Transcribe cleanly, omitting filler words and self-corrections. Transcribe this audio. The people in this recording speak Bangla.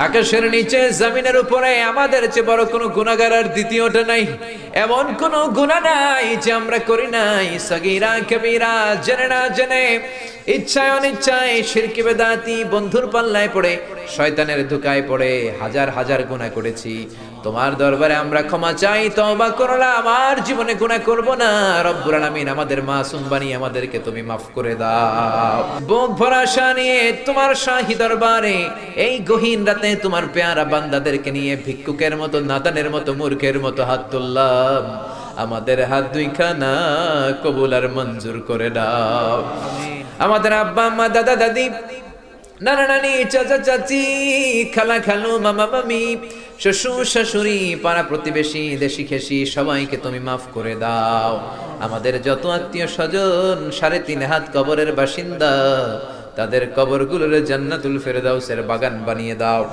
আকাশের নিচে জমিনের উপরে আমাদের চেয়ে বড় কোনো গুনাহগার আর দ্বিতীয়টা নাই। এমন কোনো গুনাহ নাই যে আমরা করি নাই, সগীরা কবিরা, জেনে না জেনে, ইচ্ছায় অনিচ্ছায়, শিরকি বেদাতি, বন্ধুর পাল্লায় পড়ে, শয়তানের ধোঁকায় পড়ে হাজার হাজার গুনাহ করেছি। তোমার দরবারে আমরা ক্ষমা চাই, তওবা করলাম, আর জীবনে গুনাহ করব না। রব্বুল আলামিন আমাদের মাসুম বানিয়ে আমাদেরকে তুমি মাফ করে দাও। বুক ভরা আশা নিয়ে তোমার শাহী দরবারে এই গহীন রাতে তোমার পেয়ারা বান্দাদেরকে নিয়ে ভিক্ষুকের মতো, নাদানের মতো, মূর্খের মতো হাত তুললাম। আমাদের হাত দুইখানা কবুল আর মঞ্জুর করে দাও। আমাদের আব্বা আম্মা, দাদা দাদি, নানা নানি, চাচা চাচি, খালা খালু, মামা মামি, শ্বশুর শাশুড়ি, পাড়া প্রতিবেশী, দেশি খেসি, সবাইকে তুমি মাফ করে দাও। আমাদের যত আত্মীয় স্বজন ৩.৫ হাত কবরের বাসিন্দা, তাদের কবরগুলোর জান্নাতুল ফেরদাউসের বাগান বানিয়ে দাও।